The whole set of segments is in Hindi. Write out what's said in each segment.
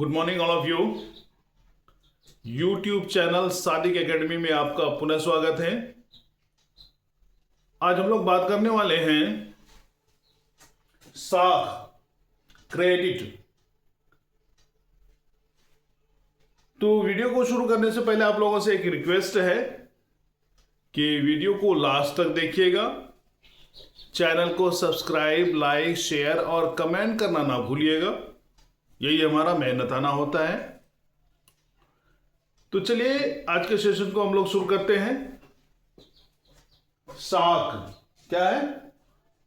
Good morning all of you. YouTube channel Sadiq academy में आपका पुनः स्वागत है। आज हम लोग बात करने वाले हैं साख क्रेडिट। तो वीडियो को शुरू करने से पहले आप लोगों से एक रिक्वेस्ट है कि वीडियो को लास्ट तक देखिएगा, चैनल को सब्सक्राइब, लाइक, शेयर और कमेंट करना ना भूलिएगा। यही हमारा मेहनताना होता है। तो चलिए आज के सेशन को हम लोग शुरू करते हैं। साख क्या है?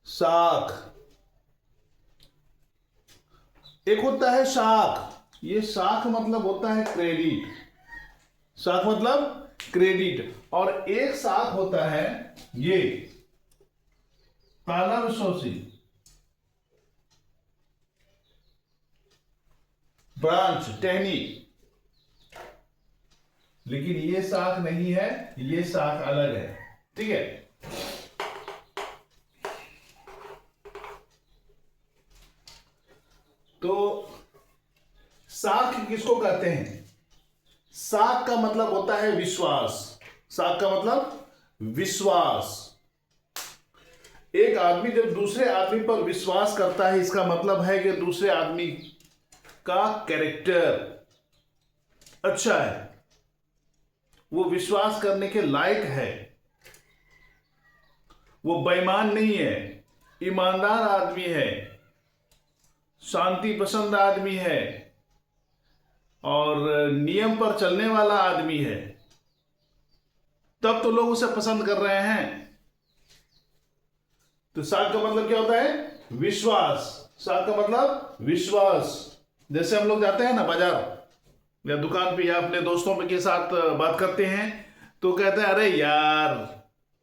साख एक होता है साख। ये साख मतलब होता है क्रेडिट। साख मतलब क्रेडिट। और एक साख होता है ये ताला विश्वासी ब्रांच टहनी। लेकिन ये साख नहीं है, ये साख अलग है। ठीक है। तो साख किसको कहते हैं? साख का मतलब होता है विश्वास। साख का मतलब विश्वास। एक आदमी जब दूसरे आदमी पर विश्वास करता है, इसका मतलब है कि दूसरे आदमी का कैरेक्टर अच्छा है, वो विश्वास करने के लायक है, वो बेईमान नहीं है, ईमानदार आदमी है, शांति पसंद आदमी है और नियम पर चलने वाला आदमी है, तब तो लोग उसे पसंद कर रहे हैं। तो साख का मतलब क्या होता है? विश्वास। साख का मतलब विश्वास। जैसे हम लोग जाते हैं ना बाजार या दुकान पे या अपने दोस्तों के साथ बात करते हैं तो कहते हैं अरे यार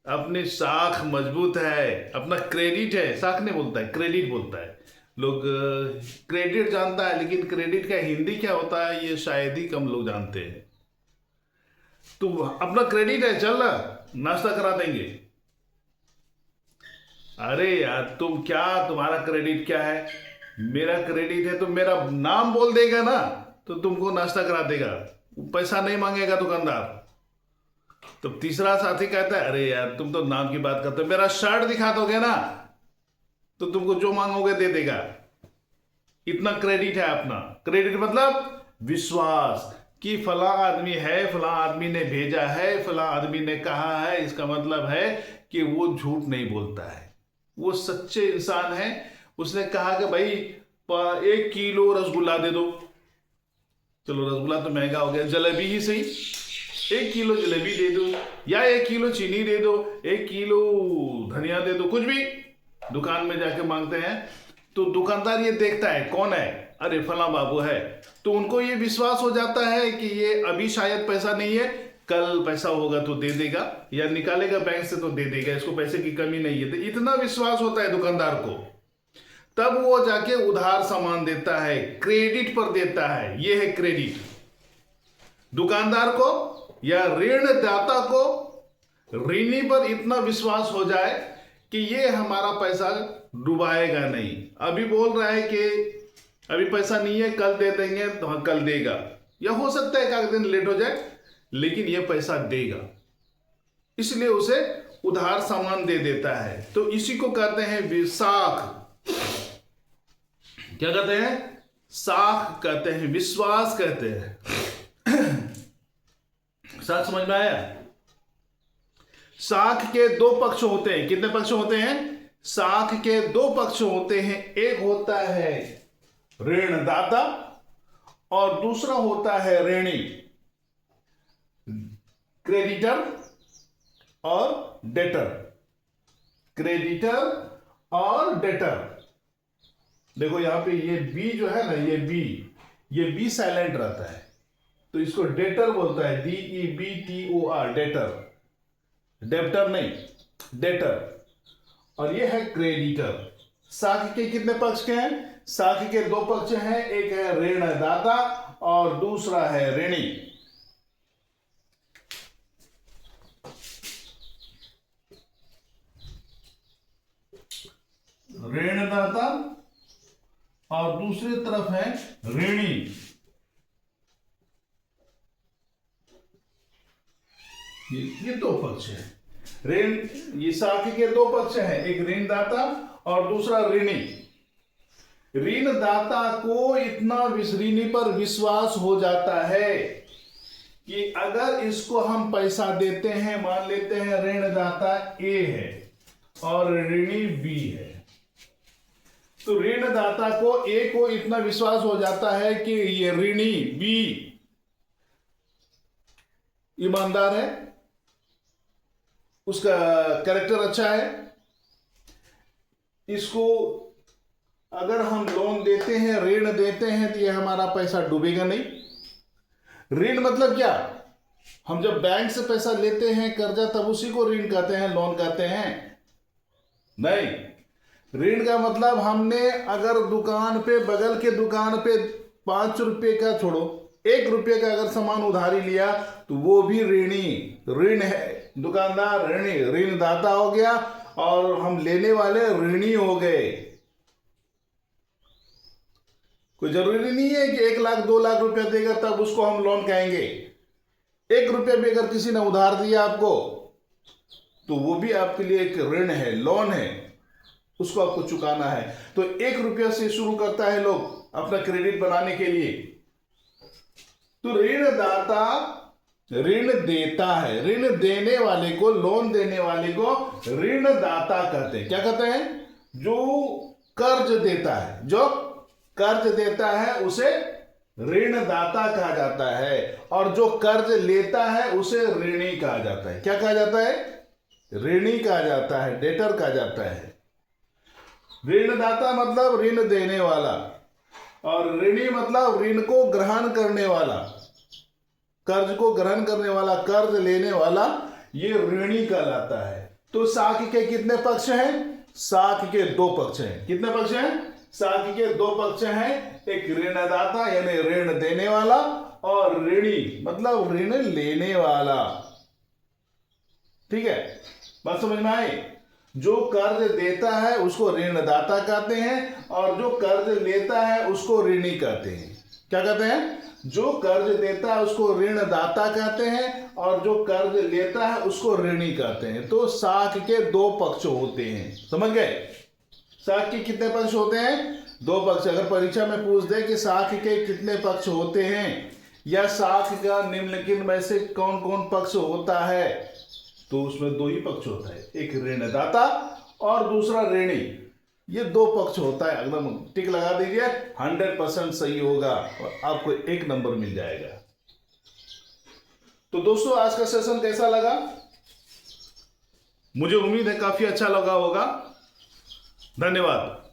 अपनी साख मजबूत है, अपना क्रेडिट है। साख नहीं बोलता है, क्रेडिट बोलता है। लोग क्रेडिट जानता है, लेकिन क्रेडिट का हिंदी क्या होता है ये शायद ही कम लोग जानते हैं। तो अपना क्रेडिट है, चल ना नाश्ता करा देंगे। अरे यार तुम क्या, तुम्हारा क्रेडिट क्या है? मेरा क्रेडिट है तो मेरा नाम बोल देगा ना तो तुमको नाश्ता करा देगा, पैसा नहीं मांगेगा दुकानदार। तो तीसरा साथी कहता है अरे यार तुम तो नाम की बात करते हो, मेरा शर्ट दिखा दोगे ना तो तुमको जो मांगोगे दे देगा। इतना क्रेडिट है अपना। क्रेडिट मतलब विश्वास कि फला आदमी है, फला आदमी ने भेजा है, फला आदमी ने कहा है। इसका मतलब है कि वो झूठ नहीं बोलता है, वो सच्चे इंसान है। उसने कहा कि भाई 1 किलो रसगुल्ला दे दो। चलो रसगुल्ला तो महंगा हो गया, जलेबी ही सही, 1 किलो जलेबी दे दो, या 1 किलो चीनी दे दो, 1 किलो धनिया दे दो, कुछ भी दुकान में जाके मांगते हैं। तो दुकानदार ये देखता है कौन है, अरे फला बाबू है। तो उनको ये विश्वास हो जाता है कि ये अभी शायद पैसा नहीं है, कल पैसा होगा तो दे देगा, या निकालेगा बैंक से तो दे देगा, इसको पैसे की कमी नहीं है। तो इतना विश्वास होता है दुकानदार को, तब वो जाके उधार सामान देता है, क्रेडिट पर देता है। ये है क्रेडिट। दुकानदार को या ऋणदाता को ऋणी पर इतना विश्वास हो जाए कि ये हमारा पैसा डुबाएगा नहीं। अभी बोल रहा है कि अभी पैसा नहीं है, कल दे देंगे, तो हाँ कल देगा, या हो सकता है एक दिन लेट हो जाए, लेकिन ये पैसा देगा, इसलिए उसे उधार सामान दे देता है। तो इसी को कहते हैं साख। क्या कहते हैं? साख कहते हैं, विश्वास कहते हैं। साख समझ में आया? साख के 2 पक्ष होते हैं। कितने पक्ष होते हैं? साख के 2 पक्ष होते हैं। एक होता है ऋणदाता और दूसरा होता है ऋणी, क्रेडिटर और डेटर। क्रेडिटर और डेटर। देखो यहां पे ये बी जो है ना, ये बी साइलेंट रहता है, तो इसको डेटर बोलता है, DEBTOR, डेटर। डेब्टर नहीं, डेटर। और ये है क्रेडिटर। साख के कितने पक्ष के हैं? साख के 2 पक्ष हैं, एक है ऋणदाता और दूसरा है ऋणी। ऋणदाता और दूसरी तरफ है ऋणी। ये दो पक्ष है। ऋण, ये साख के दो पक्ष हैं, एक ऋणदाता और दूसरा ऋणी। ऋणदाता को इतना ऋणी पर विश्वास हो जाता है कि अगर इसको हम पैसा देते हैं, मान लेते हैं ऋणदाता ए है और ऋणी बी है, तो ऋणदाता को ए को इतना विश्वास हो जाता है कि ये ऋणी बी ईमानदार है, उसका कैरेक्टर अच्छा है, इसको अगर हम लोन देते हैं, ऋण देते हैं, तो ये हमारा पैसा डूबेगा नहीं। ऋण मतलब क्या? हम जब बैंक से पैसा लेते हैं कर्जा, तब उसी को ऋण कहते हैं, लोन कहते हैं? नहीं, ऋण का मतलब हमने अगर दुकान पे, बगल के दुकान पे 5 रुपए का छोड़ो, 1 रुपये का अगर सामान उधारी लिया, तो वो भी ऋण है। दुकानदार ऋणी, ऋणदाता हो गया और हम लेने वाले ऋणी हो गए। कोई जरूरी नहीं है कि 1 लाख 2 लाख रुपया देगा तब उसको हम लोन कहेंगे। 1 रुपया भी अगर किसी ने उधार दिया आपको, तो वो भी आपके लिए एक ऋण है, लोन है, उसको आपको चुकाना है। तो 1 रुपया से शुरू करता है लोग अपना क्रेडिट बनाने के लिए। तो ऋणदाता ऋण देता है, ऋण देने वाले को, लोन देने वाले को ऋणदाता कहते हैं। क्या कहते हैं? जो कर्ज देता है, जो कर्ज देता है उसे ऋणदाता कहा जाता है, और जो कर्ज लेता है उसे ऋणी कहा जाता है। क्या कहा जाता है? ऋणी कहा जाता है, डेटर कहा जाता है। ऋणदाता मतलब ऋण देने वाला, और ऋणी मतलब ऋण को ग्रहण करने वाला, कर्ज को ग्रहण करने वाला, कर्ज लेने वाला, ये ऋणी कहलाता है। तो साख के कितने पक्ष हैं? साख के 2 पक्ष हैं। कितने पक्ष हैं? साख के 2 पक्ष हैं, एक ऋणदाता यानी ऋण देने वाला, और ऋणी मतलब ऋण लेने वाला। ठीक है, बात समझ में आई? जो कर्ज देता है उसको ऋणदाता कहते हैं, और जो कर्ज लेता है उसको ऋणी कहते हैं। क्या कहते हैं? जो कर्ज देता है उसको ऋणदाता कहते हैं, और जो कर्ज लेता है उसको ऋणी कहते हैं। तो साख के 2 पक्ष होते हैं, समझ गए? साख के कितने पक्ष होते हैं? 2 पक्ष। अगर परीक्षा में पूछ दे कि साख के कितने पक्ष होते हैं, या साख का निम्नलिखित में से कौन कौन पक्ष होता है, तो उसमें 2 ही पक्ष होता है, एक ऋणदाता और दूसरा ऋणी। ये 2 पक्ष होता है। एकदम टिक लगा दीजिए, 100% सही होगा और आपको 1 नंबर मिल जाएगा। तो दोस्तों, आज का सेशन कैसा लगा? मुझे उम्मीद है काफी अच्छा लगा होगा। धन्यवाद।